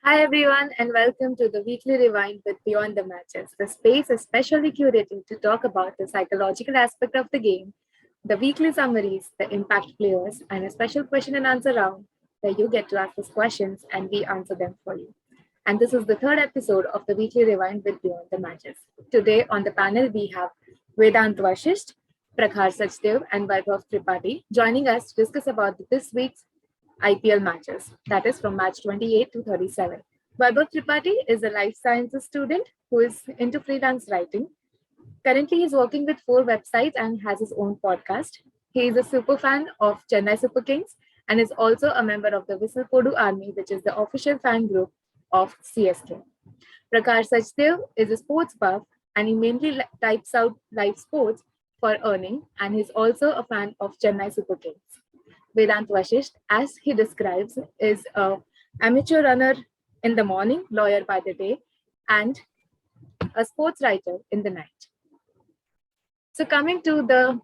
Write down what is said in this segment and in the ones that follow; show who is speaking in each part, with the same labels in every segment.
Speaker 1: Hi, everyone, and welcome to the weekly rewind with Beyond the Matches. The space is specially curated to talk about the psychological aspect of the game, the weekly summaries, the impact players, and a special question and answer round where you get to ask us questions and we answer them for you. And this is the third episode of the weekly rewind with Beyond the Matches. Today on the panel, we have Vedant Vashisht, Prakhar Sachdev, and Vaibhav Tripathi joining us to discuss about this week's IPL matches, that is from match 28 to 37. Vaibhav Tripathi is a life sciences student who is into freelance writing. Currently, he's working with four websites and has his own podcast. He is a super fan of Chennai Super Kings and is also a member of the Whistle Kodu Army, which is the official fan group of CSK. Prakash Sachdev is a sports buff and he mainly types out live sports for earning, and he's also a fan of Chennai Super Kings. Vedant Vashisht, as he describes, is a amateur runner in the morning, lawyer by the day, and a sports writer in the night. So, coming to the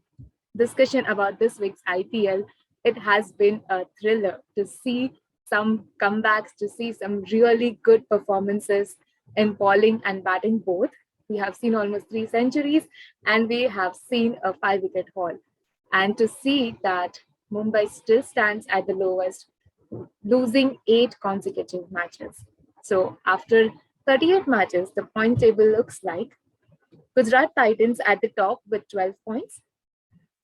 Speaker 1: discussion about this week's IPL, it has been a thriller to see some comebacks, to see some really good performances in bowling and batting both. We have seen almost three centuries and we have seen a five-wicket haul. And to see that Mumbai still stands at the lowest, losing eight consecutive matches. So after 38 matches, the point table looks like Gujarat Titans at the top with 12 points,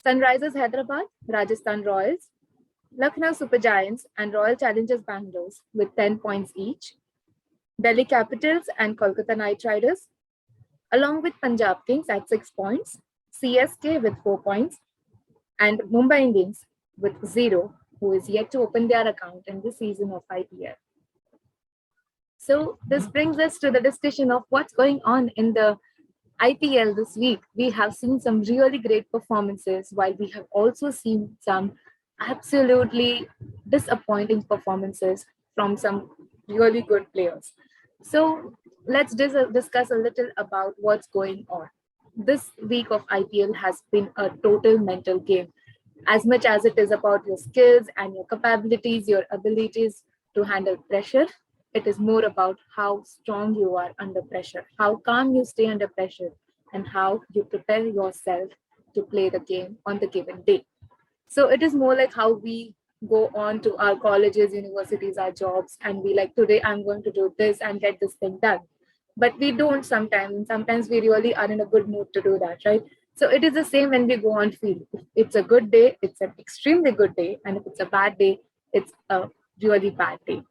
Speaker 1: Sunrisers Hyderabad, Rajasthan Royals, Lucknow Super Giants, and Royal Challengers Bangalore with 10 points each, Delhi Capitals and Kolkata Knight Riders, along with Punjab Kings at 6 points, CSK with 4 points, and Mumbai Indians with 0, who is yet to open their account in this season of IPL. So, this brings us to the discussion of what's going on in the IPL this week. We have seen some really great performances, while we have also seen some absolutely disappointing performances from some really good players. So, let's discuss a little about what's going on. This week of IPL has been a total mental game. As much as it is about your skills and your capabilities, your abilities to handle pressure, it is more about how strong you are under pressure, how calm you stay under pressure, and how you prepare yourself to play the game on the given day. So it is more like how we go on to our colleges, universities, our jobs, and we like, today I'm going to do this and get this thing done. But we don't sometimes, and sometimes we really are in a good mood to do that, right? So it is the same when we go on field. If it's a good day, it's an extremely good day. And if it's a bad day, it's a really bad day.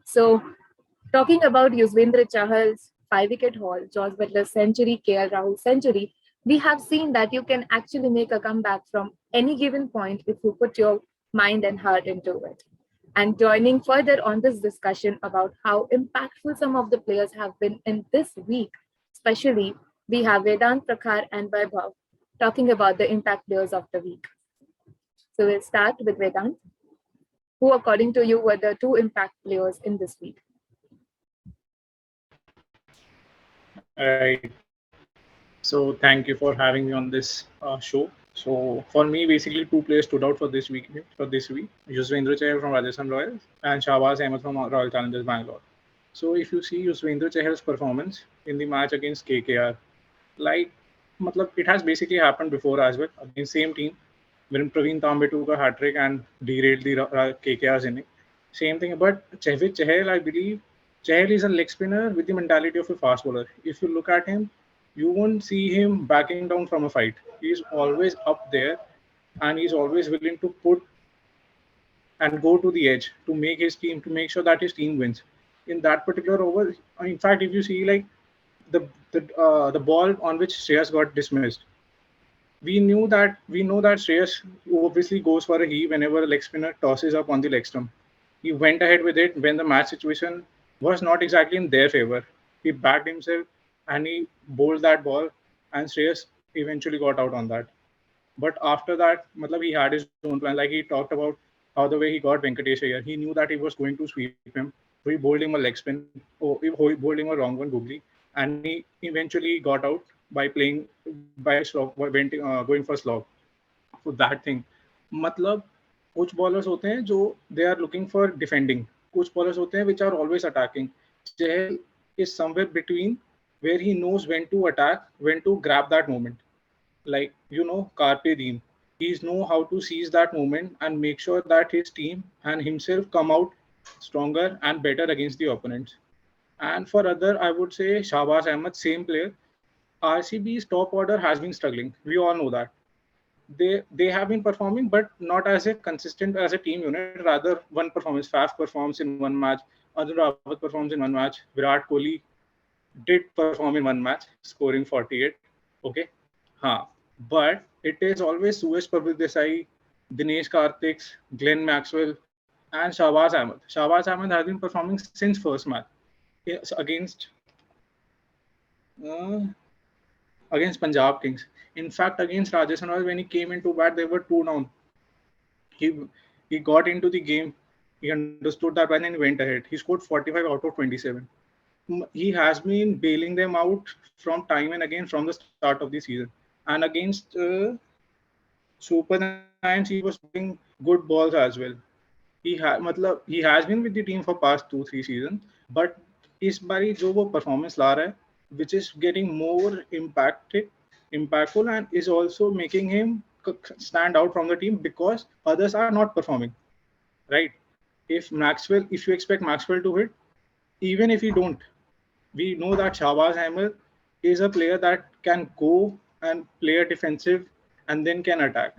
Speaker 1: So talking about Yuzvendra Chahal's five-wicket haul, George Butler's century, KL Rahul's century, we have seen that you can actually make a comeback from any given point if you put your mind and heart into it. And joining further on this discussion about how impactful some of the players have been in this week, especially, we have Vedant, Prakhar, and Vaibhav talking about the impact players of the week. So we'll start with Vedant. Who, according to you, were the two impact players in this week?
Speaker 2: Right. So thank you for having me on this show. So for me, basically two players stood out for this week. Yuzvendra Chahal from Rajasthan Royals and Shahbaz Ahmed from Royal Challengers Bangalore. So if you see Yuzvendra Chahal's performance in the match against KKR, like, it has basically happened before as well against same team when Praveen Tambe took a hat trick and derailed the KKR's inning. Same thing, but with Chahal, I believe Chahal is a leg spinner with the mentality of a fast bowler. If you look at him, you won't see him backing down from a fight. He's always up there and he's always willing to put and go to the edge to make his team, to make sure that his team wins. In that particular over, in fact, if you see like the ball on which Shreyas got dismissed, we know that Shreyas obviously goes for a he whenever a leg spinner tosses up on the leg stump. He went ahead with it when the match situation was not exactly in their favor. He backed himself and he bowled that ball, and Shreyas eventually got out on that. But after that, he had his own plan. Like he talked about how the way he got Venkatesh here, he knew that he was going to sweep him. So he bowled him a leg spin, or he bowled him a wrong one, googly, and he eventually got out by playing by slog, going for slog. So that thing, मतलब कुछ bowlers होते हैं जो they are looking for defending, कुछ bowlers होते हैं which are always attacking. Chahal is somewhere between where he knows when to attack, when to grab that moment. Like, carpe diem. He's know how to seize that moment and make sure that his team and himself come out stronger and better against the opponents. And for other, I would say Shahbaz Ahmed, same player. RCB's top order has been struggling. We all know that. They have been performing, but not as a consistent as a team unit. Rather, one performance. Faf performs in one match. Arjun Rawat performs in one match. Virat Kohli did perform in one match, scoring 48. Okay, but it is always Suresh Prabhu Desai, Dinesh Karthik, Glenn Maxwell, and Shahbaz Ahmed. Shahbaz Ahmed has been performing since first match. Yes, uh, against Punjab Kings. In fact, against Rajasthan Royals, when he came into bat, they were two down. He he got into the game. He understood that when and he went ahead. He scored 45 out of 27. He has been bailing them out from time and again from the start of the season. And against Super Giants, he was bowling good balls as well. he has been with the team for past 2-3 seasons, but इस बारी जो वो performance ला रहा है, which is getting more impactful and is also making him stand out from the team because others are not performing, right? If you expect Maxwell to hit, even if he don't, we know that Shahbaz Ahmed is a player that can go and play a defensive and then can attack.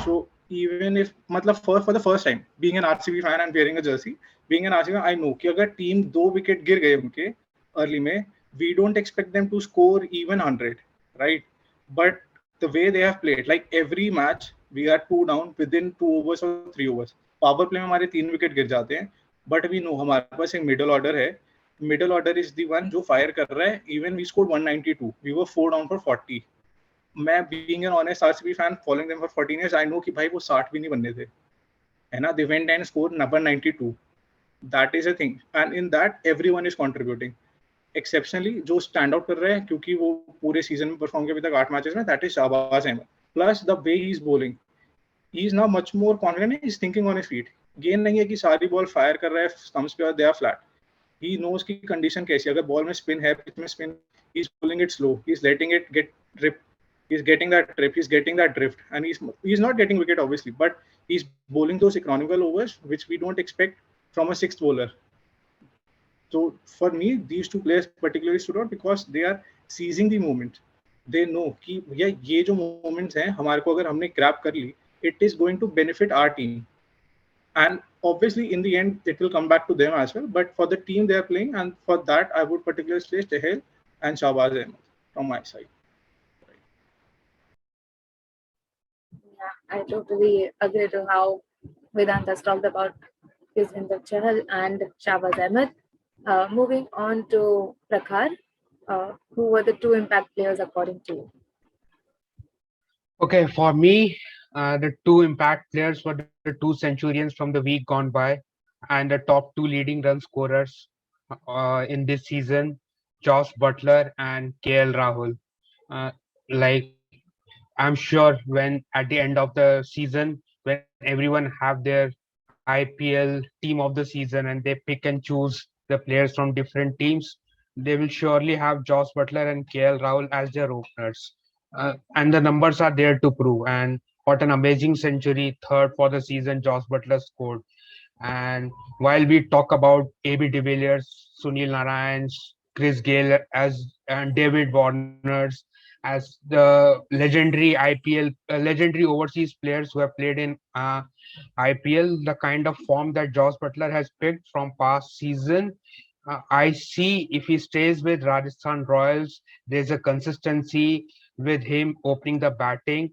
Speaker 2: So even if मतलब for the first time being an RCB fan and wearing a jersey, being an RCB fan, I know कि अगर team 2 wicket गिर गए उनके early में, we don't expect them to score even 100, right? But the way they have played, like every match we are two down within 2 overs or 3 overs. Power play में हमारे 3 wicket गिर जाते हैं, but we know हमारे पास एक middle order है. Middle order is the one जो फायर कर रहा है. Even we scored 192, we were 4 down for 40. मैं being an honest RCB fan following them for 14 years, I know कि भाई वो 60 भी नहीं बनने थे, है ना. They went and score number 92. That is a thing and in that everyone is contributing. Exceptionally जो स्टैंड आउट कर रहे हैं क्योंकि वो पूरे सीजन में परफॉर्म किया अभी तक 8 मैचेस में, that is Shahbaz Ahmed. Plus the way he is bowling, he is now much more confident, he is thinking on his feet. Game नहीं है कि सारी बॉल फायर कर रहा है स्टंप्स पे और they are flat. He knows की कंडीशन कैसी है. अगर बॉल में स्पिन है, पिच में spin, he is bowling it slow, he is letting it get grip, he's getting that trip, he's getting that drift, and he's not getting wicket obviously, but he's bowling those economical overs which we don't expect from a sixth bowler. So for me, these two players particularly stood out because they are seizing the moment. They know कि भैया ये जो moments हैं हमारे को अगर हमने grab कर ली, it is going to benefit our team. And obviously in the end it will come back to them as well. But for the team they are playing, and for that I would particularly place Chahal and Shahbaz Ahmed from my side.
Speaker 1: Yeah, I totally agree to how Vedant has talked about Yuzvendra Chahal and Shahbaz Ahmed. Moving on to Prakhar, who were the two impact players according to you?
Speaker 3: Okay, for me, the two impact players were the two centurions from the week gone by and the top two leading run scorers in this season, Josh Butler and KL Rahul. Uh, like, I'm sure when at the end of the season, when everyone have their IPL team of the season and they pick and choose the players from different teams, they will surely have Josh Butler and KL Rahul as their openers. And the numbers are there to prove. And what an amazing century, third for the season, Josh Butler scored. And while we talk about AB de Villiers, Sunil Narayan, Chris Gale as and David Warner's as the legendary overseas players who have played in IPL, the kind of form that Josh Butler has picked from past season, I see if he stays with Rajasthan Royals, there's a consistency with him opening the batting.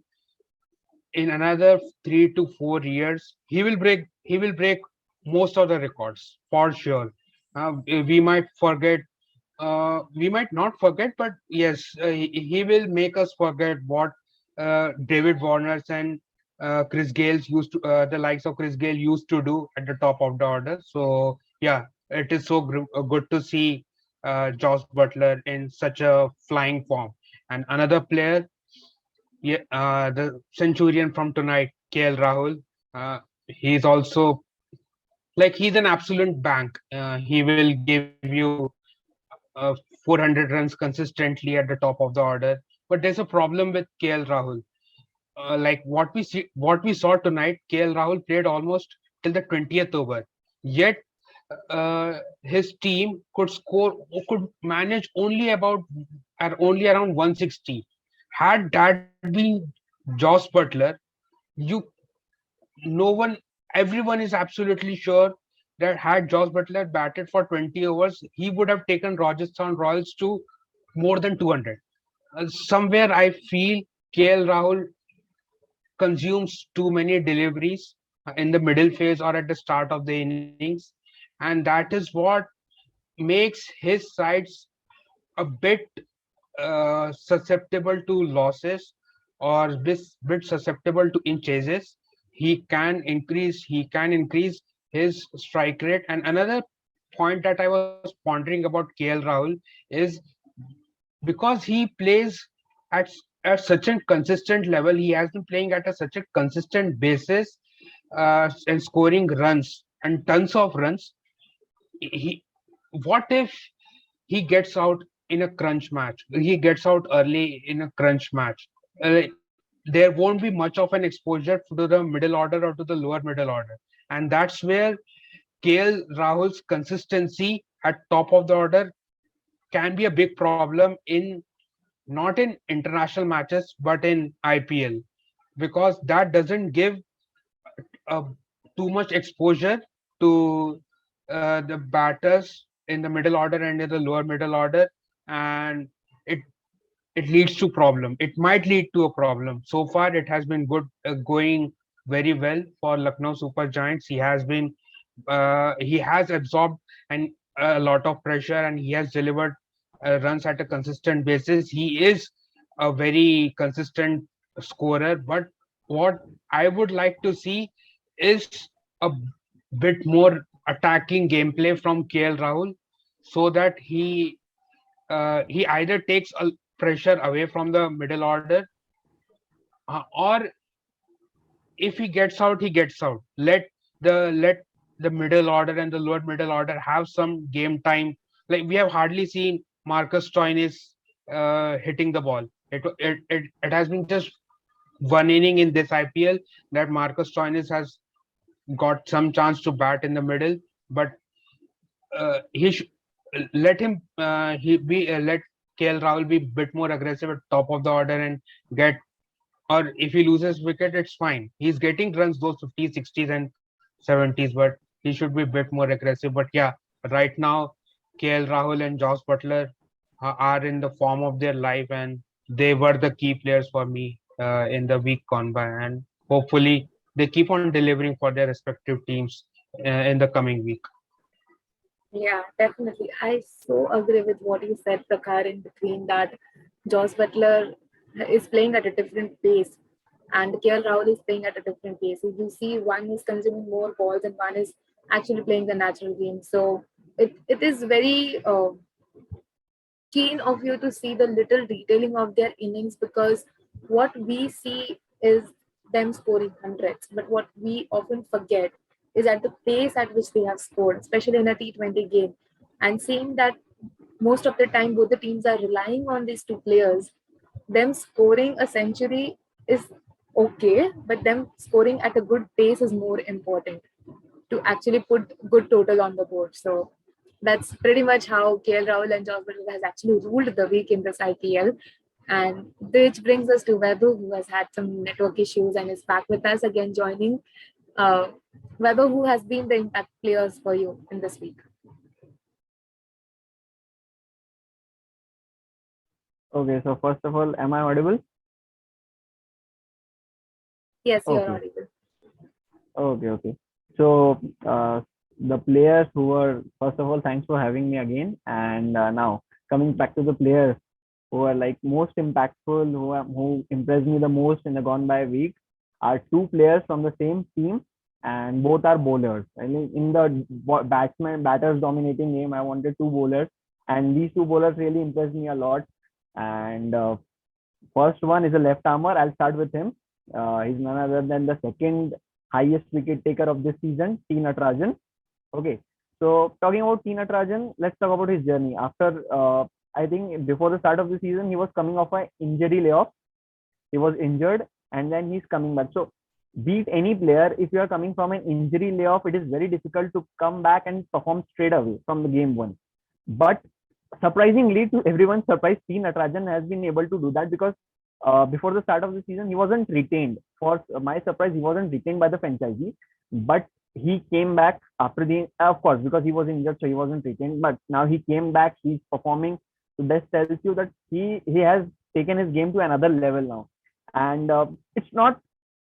Speaker 3: In another 3 to 4 years, he will break most of the records for sure. We might forget, we might not forget, but yes, he will make us forget what David Warner's and Chris Gale's the likes of Chris Gale used to do at the top of the order. So yeah, it is so good to see Josh Butler in such a flying form. And another player, yeah, the Centurion from tonight, KL Rahul. He's also like he's an absolute bank. He will give you uh, 400 runs consistently at the top of the order. But there's a problem with KL Rahul. Like what we saw tonight, KL Rahul played almost till the 20th over. Yet his team could manage only about at only around 160. Had that been Joss Butler, you no one everyone is absolutely sure that had Joss Butler batted for 20 overs, he would have taken Rajasthan Royals to more than 200. Somewhere I feel KL Rahul consumes too many deliveries in the middle phase or at the start of the innings, and that is what makes his sides a bit susceptible to losses or bit susceptible to in chases. He can increase his strike rate. And another point that I was pondering about KL Rahul is because he plays at at such a consistent level, he has been playing at such a consistent basis and scoring runs and tons of runs. He What if he gets out in a crunch match? He gets out early in a crunch match. There won't be much of an exposure to the middle order or to the lower middle order, and that's where KL Rahul's consistency at top of the order can be a big problem in not in international matches but in IPL, because that doesn't give uh, too much exposure to the batters in the middle order and in the lower middle order, and it it leads to problem. It might lead to a problem. So far, it has been going very well for Lucknow Super Giants. He has absorbed and a lot of pressure, and he has delivered runs at a consistent basis. He is a very consistent scorer, but what I would like to see is a bit more attacking gameplay from KL Rahul, so that he either takes a pressure away from the middle order, or if he gets out, he gets out. Let the middle order and the lower middle order have some game time. Like we have hardly seen Marcus Stoinis hitting the ball. It has been just one inning in this IPL that Marcus Stoinis has got some chance to bat in the middle, but he should let him he be let KL Rahul be a bit more aggressive at top of the order and get, or if he loses wicket, it's fine. He's getting runs those 50s, 60s, and 70s, but he should be a bit more aggressive. But yeah, right now, KL Rahul and Josh Butler are in the form of their life, and they were the key players for me in the week gone by. And hopefully, they keep on delivering for their respective teams in the coming week.
Speaker 1: Yeah, definitely. I so agree with what you said, Prakhar, in between that Joss Butler is playing at a different pace and KL Rahul is playing at a different pace. If you see one is consuming more balls and one is actually playing the natural game. So it is very keen of you to see the little detailing of their innings, because what we see is them scoring hundreds, but what we often forget is at the pace at which they have scored, especially in a T20 game, and seeing that most of the time both the teams are relying on these two players. Them scoring a century is okay, but them scoring at a good pace is more important to actually put good total on the board. So that's pretty much how KL Rahul and Josh Butler has actually ruled the week in this IPL. And which brings us to Weber, who has had some network issues and is back with us again, joining. Uh, Weber, who has been the impact players for you in this week?
Speaker 4: Okay, so first of all, am I audible?
Speaker 1: Yes, you're
Speaker 4: Okay,
Speaker 1: audible.
Speaker 4: okay. So, the players who were, first of all, thanks for having me again. And now, coming back to the players who are like most impactful, who impressed me the most in the gone by week, are two players from the same team, and both are bowlers. I mean, in the batters dominating game, I wanted two bowlers, and these two bowlers really impressed me a lot. And first one is a left armer. I'll start with him. He's none other than the second highest wicket taker of this season, T. Natarajan. Okay. So talking about T Natarajan, let's talk about his journey. After I think before the start of the season, he was coming off an injury layoff. He was injured and then he's coming back. So beat any player, if you are coming from an injury layoff, it is very difficult to come back and perform straight away from the game one. But surprisingly, to everyone's surprise, T Natarajan has been able to do that because before the start of the season, he wasn't retained. For my surprise, he wasn't retained by the franchisee, but he came back after the, of course, because he was injured, so he wasn't retained. But now he came back, he's performing. So this tells you that he has taken his game to another level now. And it's not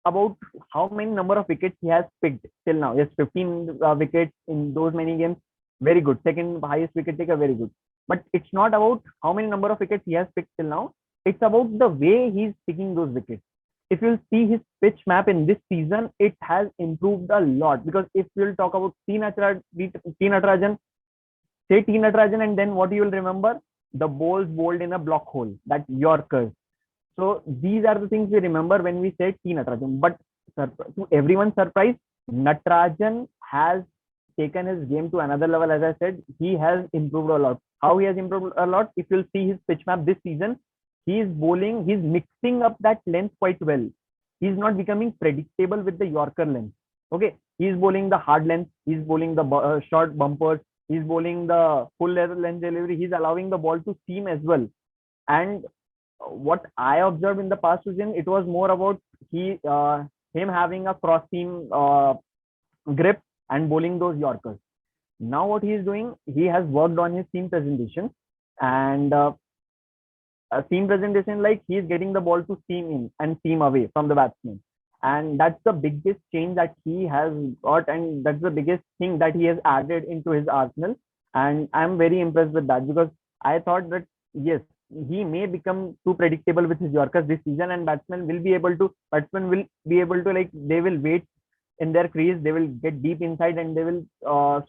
Speaker 4: about how many number of wickets he has picked till now. Yes, 15 wickets in those many games, very good. Second highest wicket taker, very good. But it's not about how many number of wickets he has picked till now. It's about the way he's picking those wickets. If you'll see his pitch map in this season, it has improved a lot. Because if you'll talk about Natarajan, say T Natarajan, and then what you will remember? The balls bowled in a block hole, that Yorkers. So these are the things we remember when we say T Natarajan. But to everyone's surprise, Natarajan has taken his game to another level. As I said, he has improved a lot. How he has improved a lot? If you'll see his pitch map this season, he's bowling, he's mixing up that length quite well. He's not becoming predictable with the Yorker length. Okay, he's bowling the hard length, he's bowling the short bumpers, he's bowling the full length delivery, he's allowing the ball to seam as well. And what I observed in the past season, it was more about him having a cross seam grip and bowling those Yorkers. Now what he is doing, he has worked on his seam presentation, and a seam presentation, like he's getting the ball to seam in and seam away from the batsman. And that's the biggest change that he has got, and that's the biggest thing that he has added into his arsenal. And I'm very impressed with that, because I thought that yes, he may become too predictable with his Yorkers this season, and batsmen will be able to, like, they will wait in their crease, they will get deep inside and they will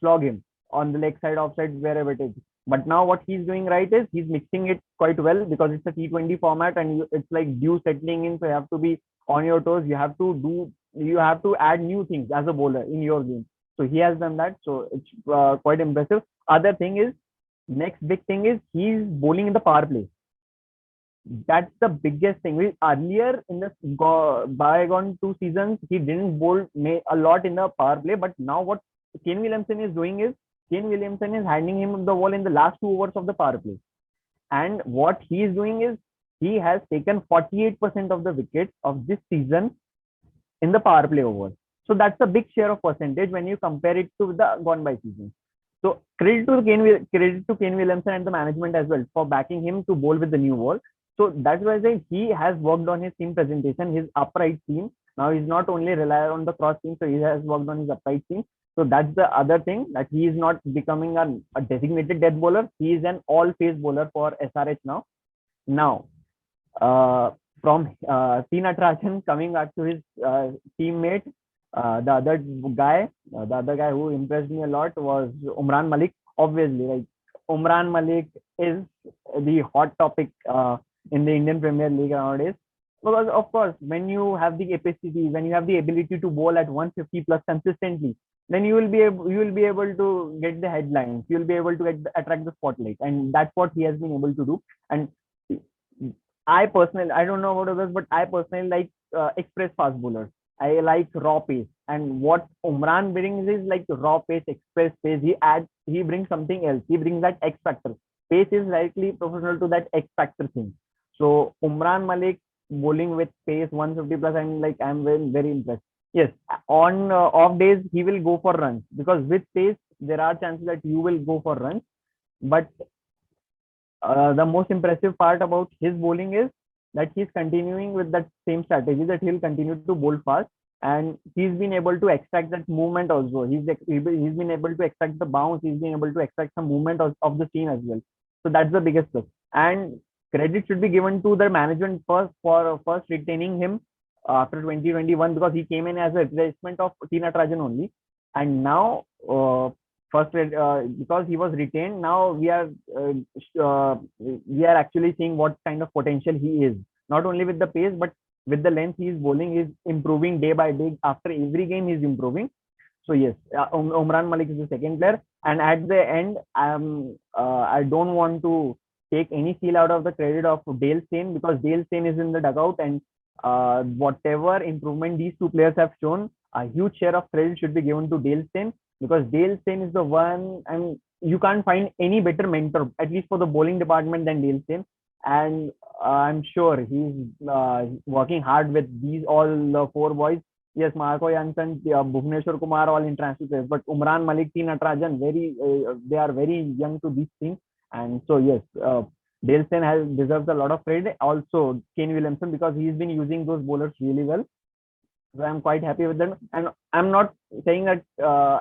Speaker 4: slog him on the leg side, offside, wherever it is. But now what he's doing right is he's mixing it quite well, because it's a T20 format and it's like dew settling in, so you have to be on your toes. You have to add new things as a bowler in your game. So he has done that. So it's quite impressive. Other thing is, next big thing is he's bowling in the power play. That's the biggest thing. Earlier in the bygone 2 seasons, he didn't bowl a lot in the power play, but now what Kane Williamson is doing is, Kane Williamson is handing him the ball in the last 2 overs of the power play. And what he is doing is, he has taken 48% of the wickets of this season in the power play overs. So that's a big share of percentage when you compare it to the gone by season. So credit to Kane Williamson and the management as well for backing him to bowl with the new ball. So that's why I say he has worked on his seam presentation, his upright seam. Now he's not only rely on the cross seam, so he has worked on his upright seam. So that's the other thing, that he is not becoming a designated death bowler. He is an all-phase bowler for SRH now. Now, from T Natarajan, coming back to his teammate, the other guy who impressed me a lot was Umran Malik. Obviously, like, Umran Malik is the hot topic in the Indian Premier League nowadays. Because of course, when you have the capacity, when you have the ability to bowl at 150 plus consistently, then you will be able to get the headlines. You will be able to attract the spotlight, and that's what he has been able to do. And I personally, I don't know about others, but I personally like express fast bowlers. I like raw pace, and what Umran brings is like raw pace, express pace. He brings something else. He brings that X factor. Pace is likely proportional to that X factor thing. So Umran Malik bowling with pace 150 plus, I'm very, very impressed. Yes, on off days he will go for runs, because with pace there are chances that you will go for runs. But the most impressive part about his bowling is that he's continuing with that same strategy, that he'll continue to bowl fast, and he's been able to extract that movement also. He's been able to extract the bounce. He's been able to extract some movement of the team as well. So that's the biggest plus. And credit should be given to the management for first retaining him after 2021, because he came in as a replacement of T Natarajan only, and now because he was retained, now we are actually seeing what kind of potential he is. Not only with the pace, but with the length he is bowling, he is improving day by day. After every game, he is improving. So yes, Umran Malik is the second player, and at the end, I don't want to take any seal out of the credit of Dale Steyn, because Dale Steyn is in the dugout, and whatever improvement these two players have shown, a huge share of credit should be given to Dale Steyn, because Dale Steyn is the one, and you can't find any better mentor, at least for the bowling department, than Dale Steyn. And I'm sure he's working hard with these all four boys. Yes, Marco Jansen, Bhuvneshwar Kumar, all international players, but Umran Malik, T. Natarajan, they are very young to this team, and so yes, Dale Steyn has deserves a lot of credit. Also, Kane Williamson, because he's been using those bowlers really well. So I'm quite happy with them, and I'm not saying that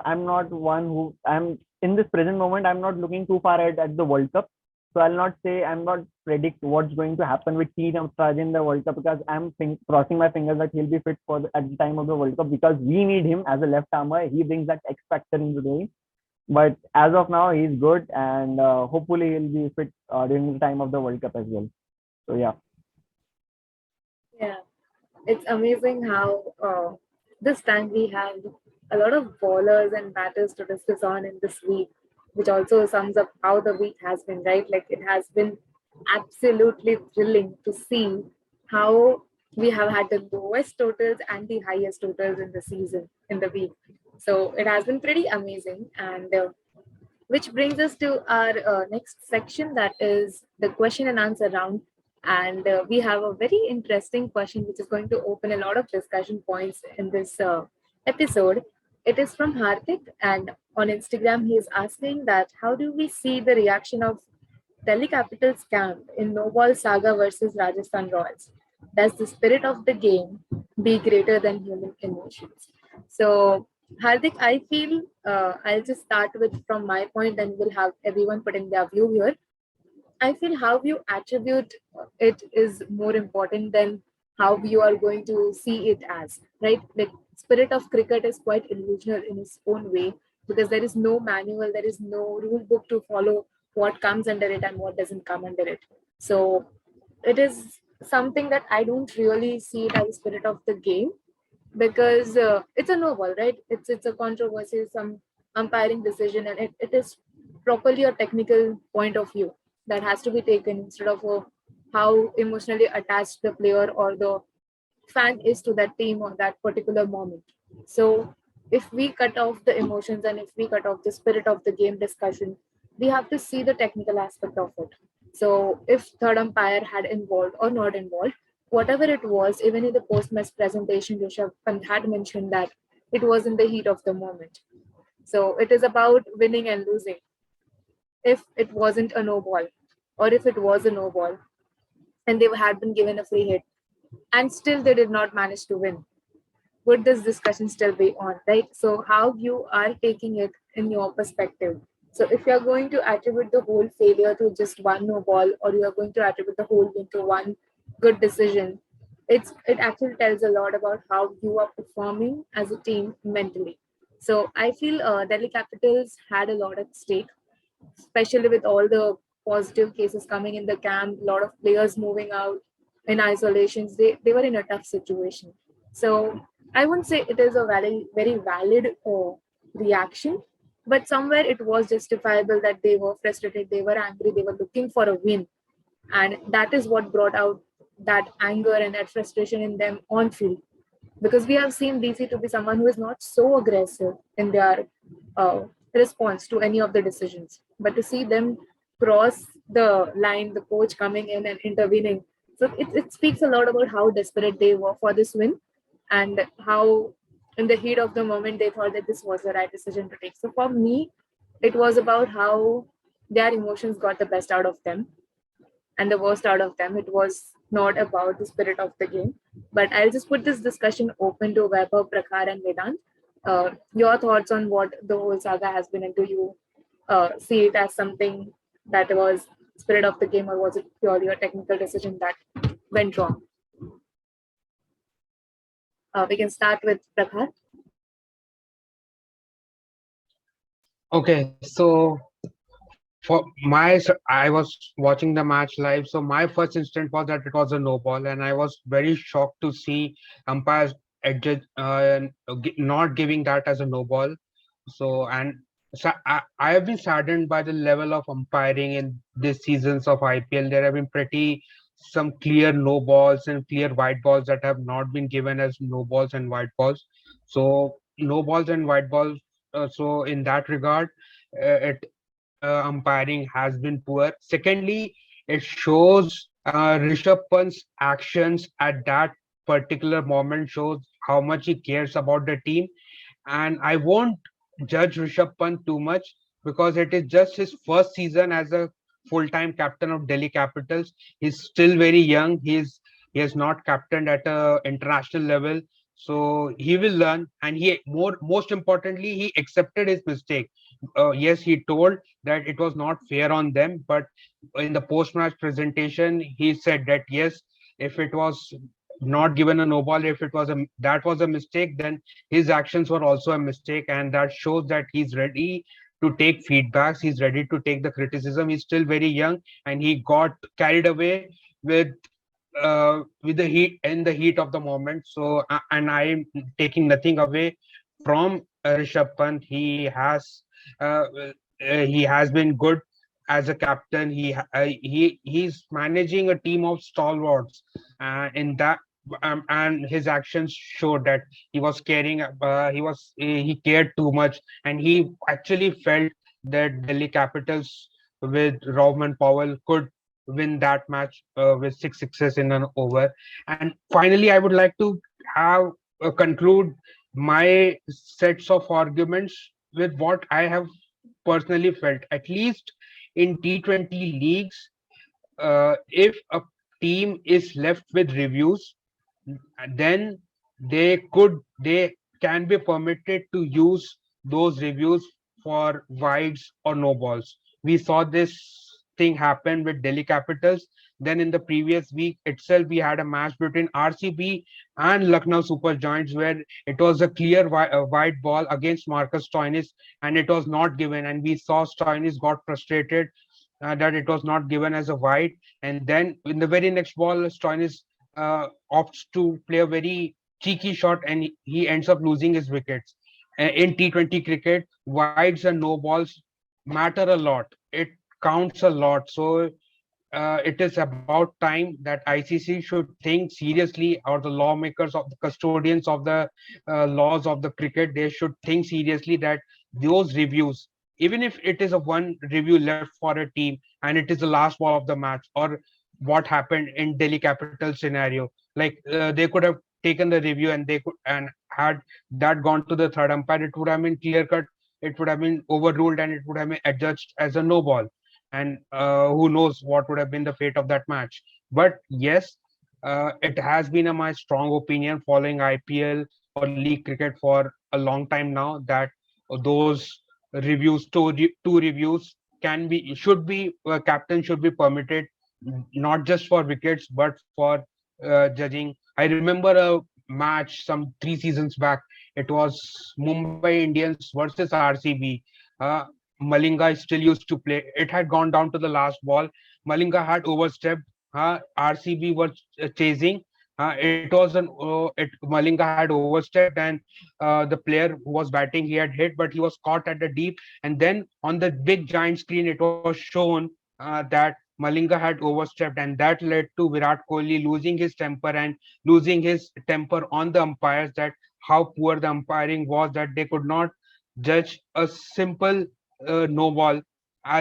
Speaker 4: I'm not one who I'm in this present moment. I'm not looking too far ahead at the World Cup, so I'll not say I'm not predict what's going to happen with T. Namstraj in the World Cup, because I'm crossing my fingers that he'll be fit for at the time of the World Cup, because we need him as a left armer. He brings that X factor into the game. But as of now, he's good, and hopefully he'll be fit during the time of the World Cup as well. So yeah.
Speaker 1: Yeah, it's amazing how this time we have a lot of bowlers and batters to discuss on in this week, which also sums up how the week has been, right? Like it has been absolutely thrilling to see how we have had the lowest totals and the highest totals in the season in the week. So it has been pretty amazing. And which brings us to our next section, that is the question and answer round. And we have a very interesting question which is going to open a lot of discussion points in this episode. It is from Hardik, and on Instagram, he is asking that how do we see the reaction of Delhi Capitals camp in no ball saga versus Rajasthan Royals? Does the spirit of the game be greater than human emotions? So, Hardik, I feel I'll just start with from my point, and we'll have everyone putting their view here. I feel how you attribute it is more important than how you are going to see it as, right? Like spirit of cricket is quite illusional in its own way, because there is no manual, there is no rule book to follow what comes under it and what doesn't come under it. So it is something that I don't really see it as a spirit of the game, because it's a no ball, right? It's a controversy, some umpiring decision, and it is properly a technical point of view that has to be taken instead of how emotionally attached the player or the fan is to that team or that particular moment. So if we cut off the emotions and if we cut off the spirit of the game discussion, we have to see the technical aspect of it. So if third umpire had involved or not involved, whatever it was, even in the post-match presentation, Rishabh Pant had mentioned that it was in the heat of the moment. So it is about winning and losing. If it wasn't a no ball, or if it was a no ball, and they had been given a free hit, and still they did not manage to win, would this discussion still be on, right? So how you are taking it in your perspective. So if you're going to attribute the whole failure to just one no ball, or you are going to attribute the whole win to one good decision, it actually tells a lot about how you are performing as a team mentally. So I feel Delhi Capitals had a lot at stake, especially with all the positive cases coming in the camp, a lot of players moving out in isolations. They were in a tough situation. So I wouldn't say it is a very valid reaction, but somewhere it was justifiable that they were frustrated, they were angry, they were looking for a win. And that is what brought out that anger and that frustration in them on field, because we have seen DC to be someone who is not so aggressive in their uh, response to any of the decisions. But to see them cross the line, the coach coming in and intervening, so it speaks a lot about how desperate they were for this win, and how in the heat of the moment they thought that this was the right decision to take. So for me, it was about how their emotions got the best out of them and the worst out of them. It was not about the spirit of the game. But I'll just put this discussion open to Vaibhav, Prakhar, and Vedant. Your thoughts on what the whole saga has been, and do you see it as something that was spirit of the game, or was it purely a technical decision that went wrong? We can start with Prakhar.
Speaker 3: Okay, so I was watching the match live. So my first instinct was that it was a no ball, and I was very shocked to see umpires not giving that as a no ball. So and I have been saddened by the level of umpiring in this seasons of IPL. There have been pretty some clear no balls and clear white balls that have not been given as no balls and white balls. So no balls and white balls. So in that regard, it umpiring has been poor. Secondly, it shows Rishabh Pant's actions at that particular moment shows how much he cares about the team, and I won't judge Rishabh Pant too much because it is just his first season as a full-time captain of Delhi Capitals. He's still very young. He has not captained at a international level, so he will learn. And he most importantly, he accepted his mistake. Yes, he told that it was not fair on them, but in the post-match presentation, he said that yes, if it was not given a no ball, if it was a that was a mistake, then his actions were also a mistake, and that shows that he's ready to take feedbacks, he's ready to take the criticism. He's still very young, and he got carried away with the heat of the moment. So and I'm taking nothing away from Rishabh Pant. Uh, he has been good as a captain. He's managing a team of stalwarts, in that and his actions showed that he was caring. He cared too much, and he actually felt that Delhi Capitals with Rahman Powell could win that match with six sixes in an over. And finally, I would like to have conclude my sets of arguments with what I have personally felt. At least in T20 leagues, if a team is left with reviews, then they can be permitted to use those reviews for wides or no balls. We saw this thing happen with Delhi Capitals. Then in the previous week itself, we had a match between RCB and Lucknow Super Giants where it was a clear wide ball against Marcus Stoinis, and it was not given. And we saw Stoinis got frustrated that it was not given as a wide. And then in the very next ball, Stoinis opts to play a very cheeky shot, and he ends up losing his wickets. In T20 cricket, wides and no balls matter a lot. It counts a lot. So it is about time that ICC should think seriously, or the lawmakers of the custodians of the laws of the cricket, they should think seriously that those reviews, even if it is a one review left for a team and it is the last ball of the match, or what happened in Delhi Capital scenario, like they could have taken the review and they could and had that gone to the third umpire, it would have been clear cut, it would have been overruled, and it would have been adjudged as a no ball. And who knows what would have been the fate of that match. But yes, it has been my strong opinion following IPL or league cricket for a long time now that those two reviews should be captain should be permitted, not just for wickets but for judging. I remember a match some 3 seasons back. It was Mumbai Indians versus RCB. Uh, Malinga still used to play. It had gone down to the last ball. Malinga had overstepped. RCB was chasing. It was Malinga had overstepped, and the player who was batting, he had hit, but he was caught at the deep. And then on the big giant screen, it was shown that Malinga had overstepped, and that led to Virat Kohli losing his temper and losing his temper on the umpires. That how poor the umpiring was, that they could not judge a simple no ball.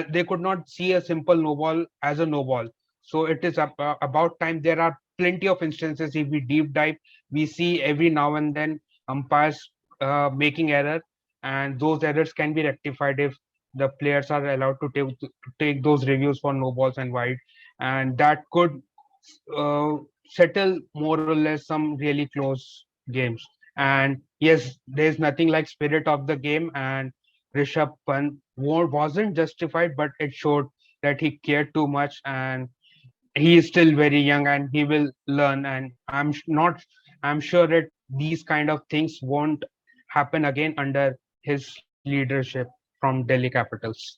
Speaker 3: They could not see a simple no ball as a no ball. So it is about time. There are plenty of instances. If we deep dive, we see every now and then umpires making error, and those errors can be rectified if the players are allowed to take those reviews for no balls and wide, and that could uh, settle more or less some really close games. And yes, there's nothing like spirit of the game, and Rishabh Pant wasn't justified, but it showed that he cared too much, and he is still very young, and he will learn. And I'm sure that these kind of things won't happen again under his leadership from Delhi Capitals.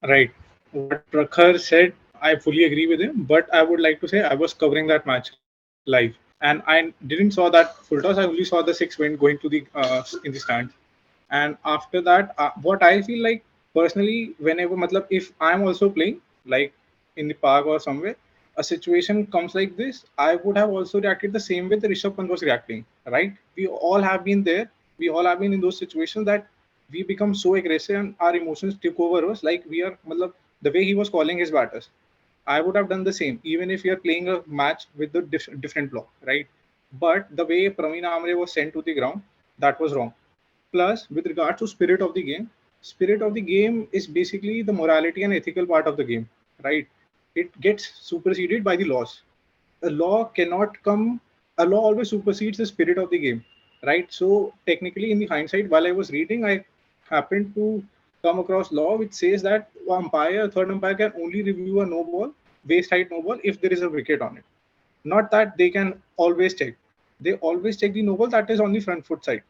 Speaker 2: Right. What Prakhar said I fully agree with him, but I would like to say I was covering that match live, and I didn't saw that full toss. I only saw the six win going to the in the stands, and after that, what I feel like personally, whenever, matlab, if I'm also playing like in the park or somewhere, a situation comes like this, I would have also reacted the same way the Rishabh Pant was reacting. Right? We all have been there. We all have been in those situations that we become so aggressive and our emotions take over us. Like we are, matlab, the way he was calling his batters. I would have done the same, even if you're playing a match with the different block, right? But the way Praveen Amre was sent to the ground, that was wrong. Plus, with regard to spirit of the game is basically the morality and ethical part of the game, right? It gets superseded by the laws. A law cannot come. A law always supersedes the spirit of the game, right? So technically, in the hindsight, while I was reading, I happened to come across law which says that third umpire can only review a no ball, waist height no ball if there is a wicket on it. Not that they can always check. They always check the no ball that is on the front foot side,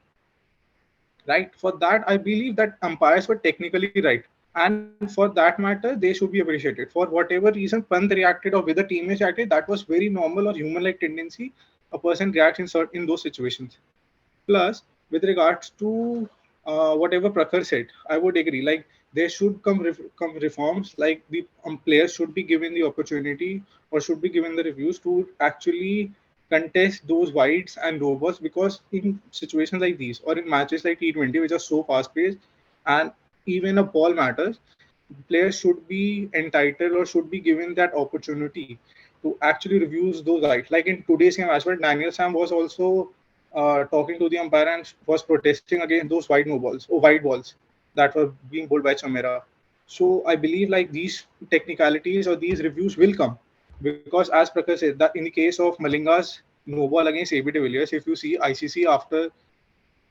Speaker 2: right? For that, I believe that umpires were technically right. And for that matter, they should be appreciated. For whatever reason Pant reacted or whether teammates reacted, that was very normal or human-like tendency. A person reacts in those situations. Plus, with regards to whatever Prakhar said, I would agree. Like there should come reforms. Like the players should be given the opportunity or should be given the reviews to actually contest those wides and low balls, because in situations like these or in matches like T20, which are so fast paced, and even a ball matters, players should be entitled or should be given that opportunity to actually review those rights. Like in today's game as well, Daniel Sam was also talking to the umpire and was protesting against those wide no balls or wide balls that were being bowled by Chamera. So I believe like these technicalities or these reviews will come, because as Prakash said, that in the case of Malinga's no ball against AB de Villiers, if you see ICC after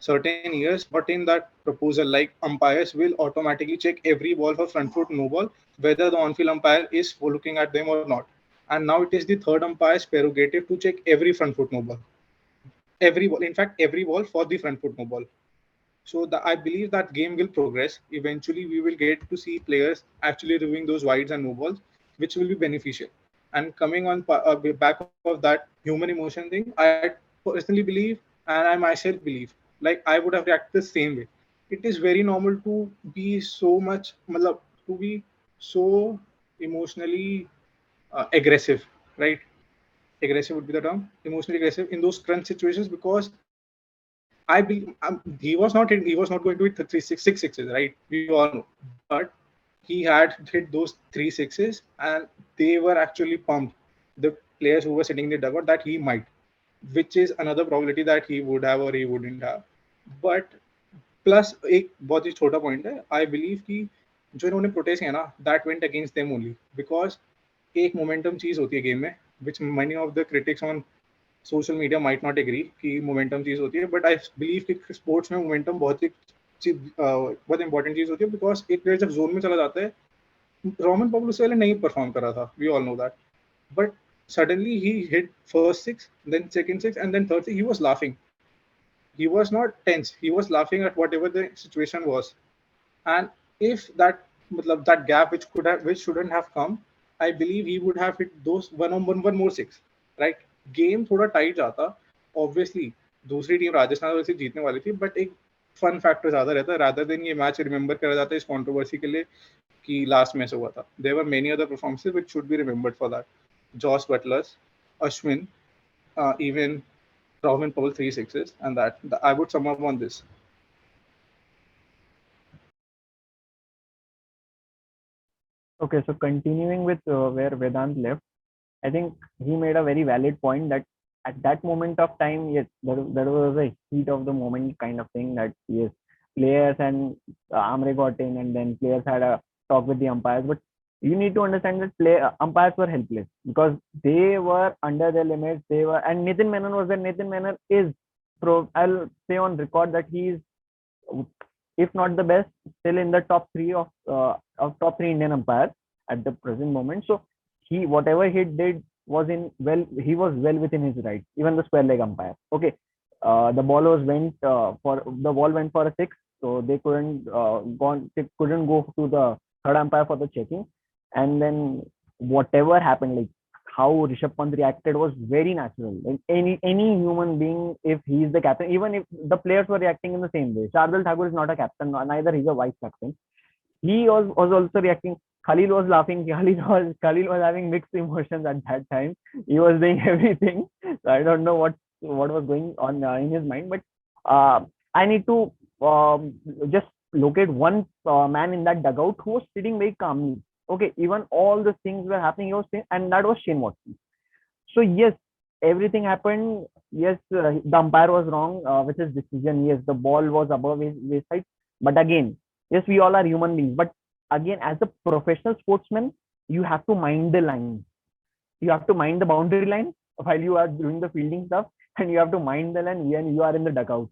Speaker 2: certain years brought in that proposal like umpires will automatically check every ball for front foot no ball, whether the on-field umpire is looking at them or not. And now it is the third umpire's prerogative to check every front foot no ball, every ball. In fact, every ball for the front foot no ball. So I believe that game will progress. Eventually, we will get to see players actually reviewing those wides and no balls, which will be beneficial. And coming on back of that human emotion thing, I personally believe, and I myself believe, like I would have reacted the same way. It is very normal to be so much, matlab, to be so emotionally aggressive, right? Aggressive would be the term, emotionally aggressive in those crunch situations, because I believe he was not going to hit six sixes, right? We all know, but he had hit those three sixes, and they were actually pumped. The players who were sitting in the dugout that he might, which is another probability that he would have or he wouldn't have. But plus एक बहुत ही छोटा point है, आई believe कि जो इन्होंने protest किया ना, that went against them only because एक मोमेंटम चीज होती है गेम में, which many of the critics on social media might not agree कि मोमेंटम चीज होती है, बट आई बिलीव कि स्पोर्ट्स में मोमेंटम बहुत इंपॉर्टेंट चीज होती है, बिकॉज एक प्लेयर जब जोन में चला जाता है, रोमन पॉपुल उससे पहले नहीं परफॉर्म कर रहा था, we all know that, but suddenly he hit first six, then second six, and then third six. He was laughing. He was not tense. He was laughing at whatever the situation was. And if that that gap which shouldn't have come, I believe he would have hit those one more six. Right? Game थोड़ा tight जाता. Obviously, दूसरी team Rajasthan वैसे जीतने वाली थी, but एक fun factor ज्यादा रहता है, rather than ये मैच रिमेंबर करा जाता है इस कंट्रोवर्सी के लिए कि लास्ट मैच हुआ था. There were many other performances which should be remembered for that. Josh Butler's, Ashwin, even Robin Powell 3 6s, and I would sum up on this.
Speaker 4: Okay, so continuing with where Vedant left, I think he made a very valid point that at that moment of time, yes, there was a heat of the moment kind of thing that yes, players and Amre got in, and then players had a talk with the umpires. But you need to understand that umpires were helpless because they were under their limits. They were, and Nathan Menon was there. Nathan Menon is I'll say on record that he is, if not the best, still in the top three of top three Indian umpires at the present moment. So he whatever he did was he was well within his rights. Even the square leg umpire. Okay, the ball went for a six, so they couldn't go to the third umpire for the checking, and then whatever happened, like how Rishabh Pant reacted was very natural. Like any human being, if he is the captain, even if the players were reacting in the same way. Shardul Thakur is not a captain, neither he's a vice captain. He was also reacting. Khalil was laughing. Khalil was having mixed emotions at that time. He was doing everything. So I don't know what was going on in his mind. But I need to just locate one man in that dugout who was sitting very calmly. Okay, even all the things were happening, he was saying, and that was Shane Watson. So yes, everything happened. Yes, the umpire was wrong with his decision. Yes, the ball was above his side. But again, yes, we all are human beings. But again, as a professional sportsman, you have to mind the line. You have to mind the boundary line while you are doing the fielding stuff, and you have to mind the line when you are in the dugout.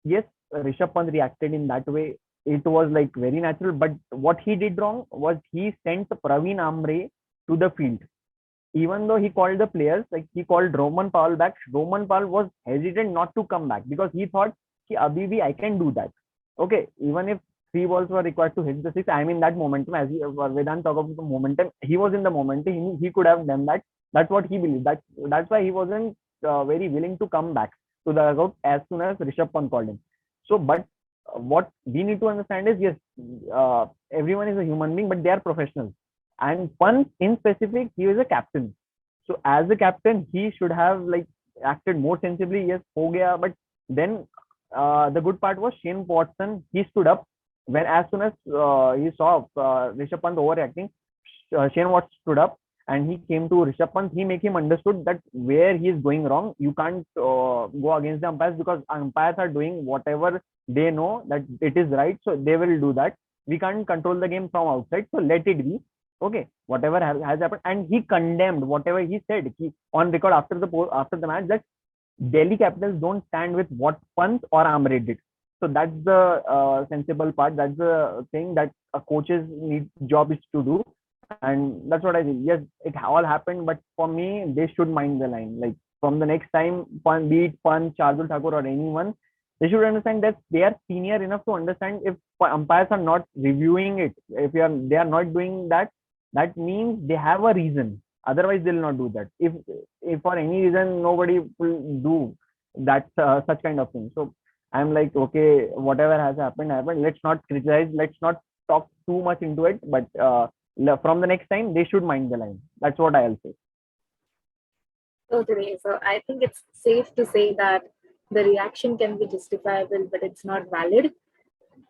Speaker 4: Yes, Rishabh Pant reacted in that way. It was like very natural. But what he did wrong was he sent Praveen Amre to the field. Even though he called the players, like he called Roman Powell back, Roman Powell was hesitant not to come back because he thought, Abhi bhi, I can do that. Okay, even if three balls were required to hit the six, I'm in that momentum. As Vedant talked about the momentum, he was in the momentum. He could have done that. That's what he believed. That's why he wasn't very willing to come back to the dugout as soon as Rishabh Pant called him. So, but what we need to understand is, yes, everyone is a human being, but they are professionals. And Pant in specific, he is a captain. So as a captain, he should have like acted more sensibly. Yes, ho gaya. But then the good part was Shane Watson. He stood up when as soon as he saw Rishabh Pant overreacting. Shane Watson stood up and he came to Rishabh Pant. He make him understood that where he is going wrong, you can't go against the umpires because umpires are doing whatever they know that it is right. So they will do that. We can't control the game from outside. So let it be. Okay, whatever has happened, and he condemned whatever he said. He on record after the match that Delhi Capitals don't stand with what Pant or Amre did. So that's the sensible part. That's the thing that a coach's job is to do, and that's what I think. Yes, it all happened, but for me, they should mind the line. Like from the next time, be it Pant, Shardul Thakur, or anyone, they should understand that they are senior enough to understand if umpires are not reviewing it. If they are not doing that, that means they have a reason. Otherwise, they'll not do that. If for any reason nobody will do that such kind of thing. So I'm like, okay, whatever has happened. Let's not criticize. Let's not talk too much into it. But from the next time, they should mind the line. That's what I'll say.
Speaker 1: Totally. So I think it's safe to say that the reaction can be justifiable, but it's not valid.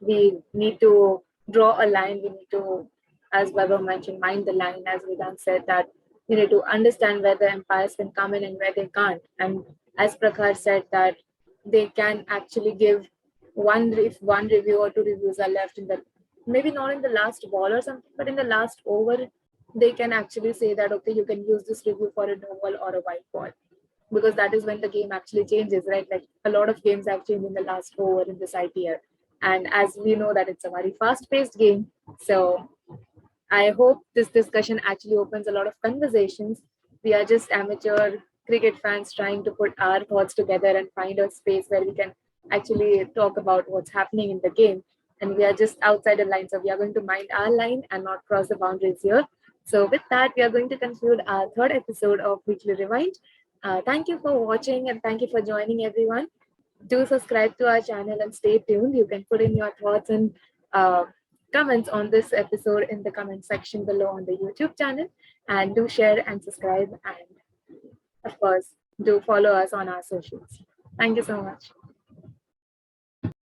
Speaker 1: We need to draw a line. We need to, as Weber mentioned, mind the line. As Vedant said, that we need to understand where the empires can come in and where they can't. And as Prakhar said, that they can actually give if one review or two reviews are left in the, maybe not in the last ball or something, but in the last over, they can actually say that, okay, you can use this review for a no ball or a white ball, because that is when the game actually changes, right? Like a lot of games have changed in the last over in this IPL. And as we know that it's a very fast-paced game. So I hope this discussion actually opens a lot of conversations. We are just amateur cricket fans trying to put our thoughts together and find a space where we can actually talk about what's happening in the game. And we are just outside the line. So we are going to mind our line and not cross the boundaries here. So with that, we are going to conclude our third episode of Weekly Rewind. Thank you for watching and thank you for joining everyone. Do subscribe to our channel and stay tuned. You can put in your thoughts and comments on this episode in the comment section below on the YouTube channel. And do share and subscribe. And of course, do follow us on our socials. Thank you so much.